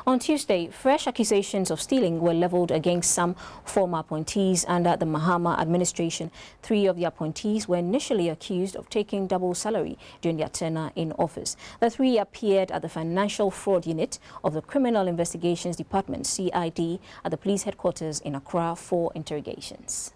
On Tuesday, fresh accusations of stealing were leveled against some former appointees under the Mahama Administration. 3 of the appointees were initially accused of taking double salary during their tenure in office. The 3 appeared at the Financial Fraud Unit of the Criminal Investigations Department, CID, at the police headquarters in Accra for interrogations.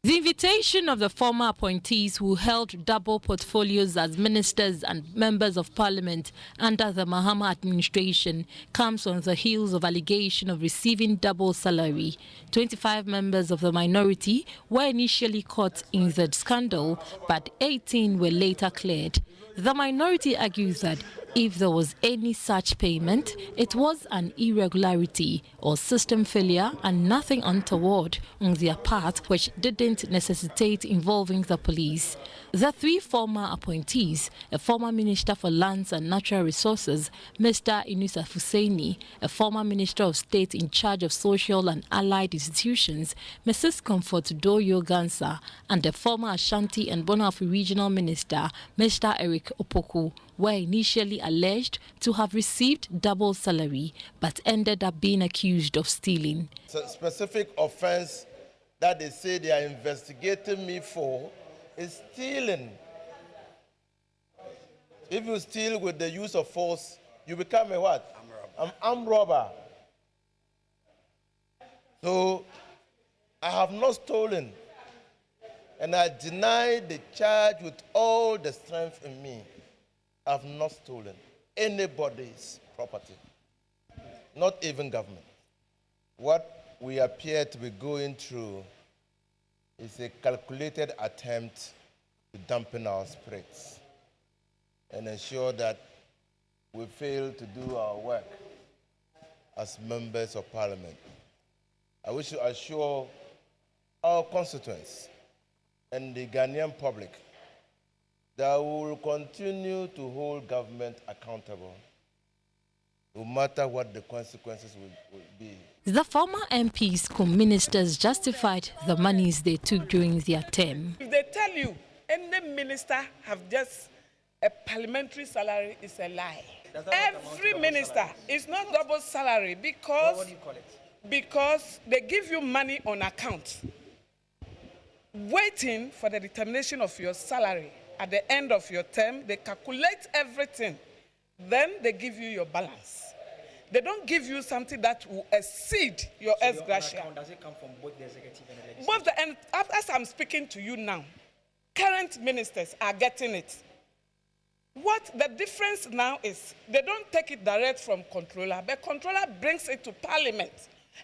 The invitation of the former appointees who held double portfolios as ministers and members of parliament under the Mahama administration comes on the heels of allegation of receiving double salary. 25 members of the minority were initially caught in the scandal, but 18 were later cleared. The minority argues that if there was any such payment, it was an irregularity or system failure and nothing untoward on their part, which didn't necessitate involving the police. The 3 former appointees, a former Minister for Lands and Natural Resources, Mr. Inusa Fuseni, a former Minister of State in charge of social and allied institutions, Mrs. Comfort Doyo Gansa, and the former Ashanti and Bonafu Regional Minister, Mr. Eric Opoku, were initially alleged to have received double salary but ended up being accused of stealing. It's a specific offense that they say they are investigating me for is stealing. If you steal with the use of force, you become a what? An armed robber. So I have not stolen, and I deny the charge with all the strength in me. I have not stolen anybody's property, not even government. What we appear to be going through is a calculated attempt to dampen our spirits and ensure that we fail to do our work as members of parliament. I wish to assure our constituents and the Ghanaian public that we will continue to hold government accountable, no matter what the consequences will be. The former MPs co-ministers justified the monies they took during their term. If they tell you any minister have just a parliamentary salary, is a lie. Every minister is not double salary because, what do you call it? Because they give you money on account, waiting for the determination of your salary. At the end of your term, they calculate everything. Then they give you your balance. They don't give you something that will exceed your ex gratia. Does it come from both the executive and the legislative? Both and as I'm speaking to you now, current ministers are getting it. What the difference now is, they don't take it direct from controller, but controller brings it to parliament.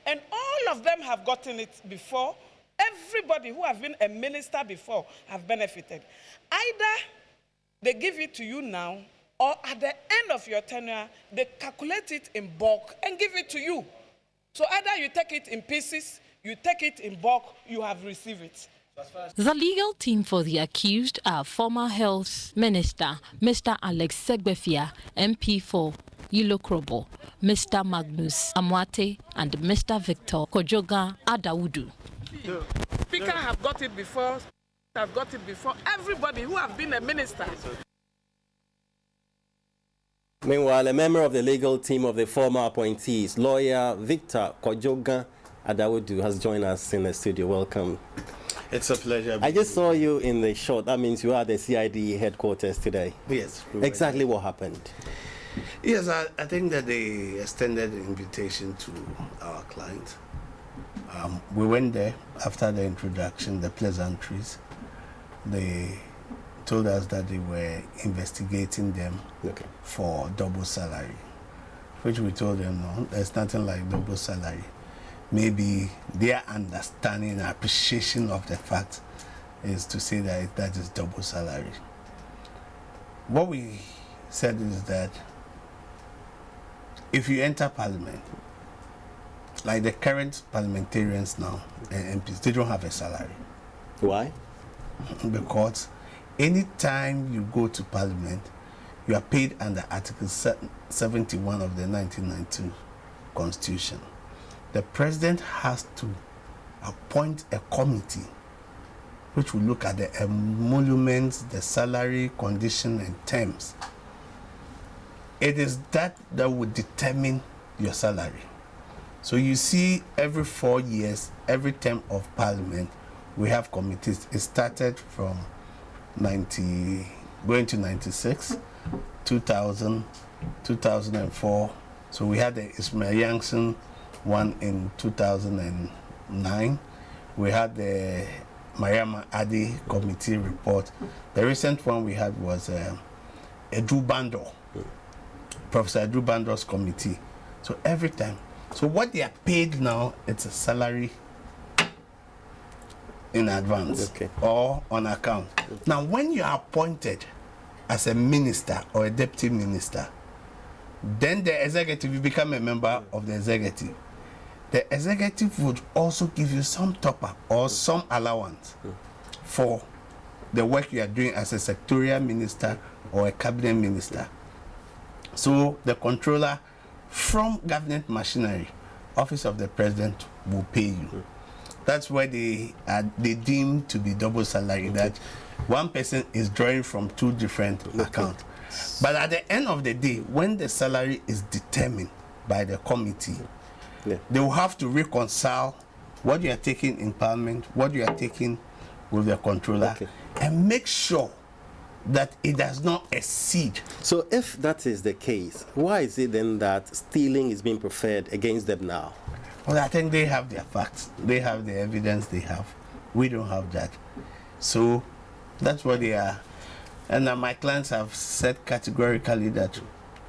And all of them have gotten it before. Everybody who have been a minister before have benefited. Either they give it to you now, or at the end of your tenure, they calculate it in bulk and give it to you. So either you take it in pieces, you take it in bulk, you have received it. The legal team for the accused are former Health Minister Mr. Alex Segbefia, MP for Ilokrobo, Mr. Magnus Amwate, and Mr. Victor Kojoga Adawudu. Speaker have got it before, have got it before. Everybody who have been a minister. Meanwhile, a member of the legal team of the former appointees, lawyer Victor Kojoga Adawudu, has joined us in the studio. Welcome. It's a pleasure. I just saw you in the shot. That means you are at the CID headquarters today. Yes. Exactly what happened? Yes, I think that they extended the invitation to our client. We went there after the introduction, the pleasantries. They told us that they were investigating them for double salary, which we told them, no, there's nothing like double salary. Maybe their understanding and appreciation of the fact is to say that that is double salary. What we said is that if you enter parliament, like the current parliamentarians now, MPs, they don't have a salary. Why? Because anytime you go to parliament, you are paid under Article 71 of the 1992 Constitution. The president has to appoint a committee which will look at the emoluments, the salary, condition, and terms. It is that would determine your salary. So you see, every 4 years, every term of parliament, we have committees. It started from 90, going to 96, 2000, 2004. So we had the Ismail Yankson one in 2009. We had the Mahama Adi committee report. The recent one we had was Edu Bando, Professor Edu Bando's committee. So every time. So what they are paid now, it's a salary in advance, okay, or on account. Now, when you are appointed as a minister or a deputy minister, then the executive, you become a member of the executive. The executive would also give you some top-up or some allowance for the work you are doing as a secretarial minister or a cabinet minister. So the controller from government machinery, office of the president, will pay you. That's why they deem to be double salary, that one person is drawing from two different accounts. But at the end of the day, when the salary is determined by the committee, they will have to reconcile what you are taking in parliament, what you are taking with the controller, and make sure that it does not exceed. So if that is the case, why is it then that stealing is being preferred against them now? Well, I think they have their facts. They have the evidence they have. We don't have that. So that's what they are. And my clients have said categorically that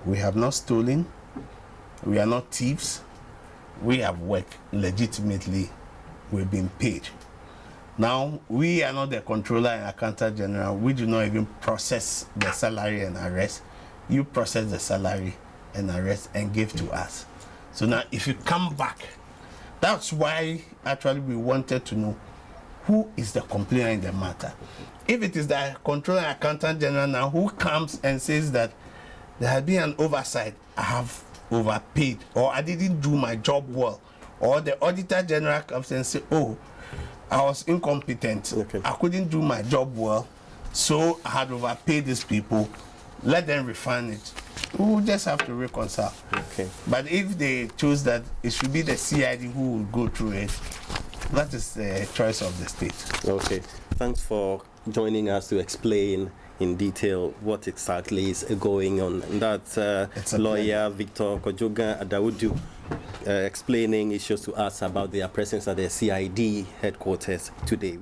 we have not stolen, we are not thieves, we have worked legitimately, we've been paid. Now, we are not the controller and accountant general. We do not even process the salary and arrest. You process the salary and arrest and give to us. So now, if you come back, that's why actually we wanted to know who is the complainant in the matter. If it is the controller and accountant general now who comes and says that there has been an oversight, I have overpaid, or I didn't do my job well, or the auditor general comes and says, oh, I was incompetent, I couldn't do my job well, so I had overpaid these people, let them refund it. We will just have to reconcile. But if they choose that it should be the CID who will go through it, that is the choice of the state. Okay, thanks for joining us to explain in detail what exactly is going on. And that's lawyer Victor Kojogan Adawudu explaining issues to us about their presence at the CID headquarters today.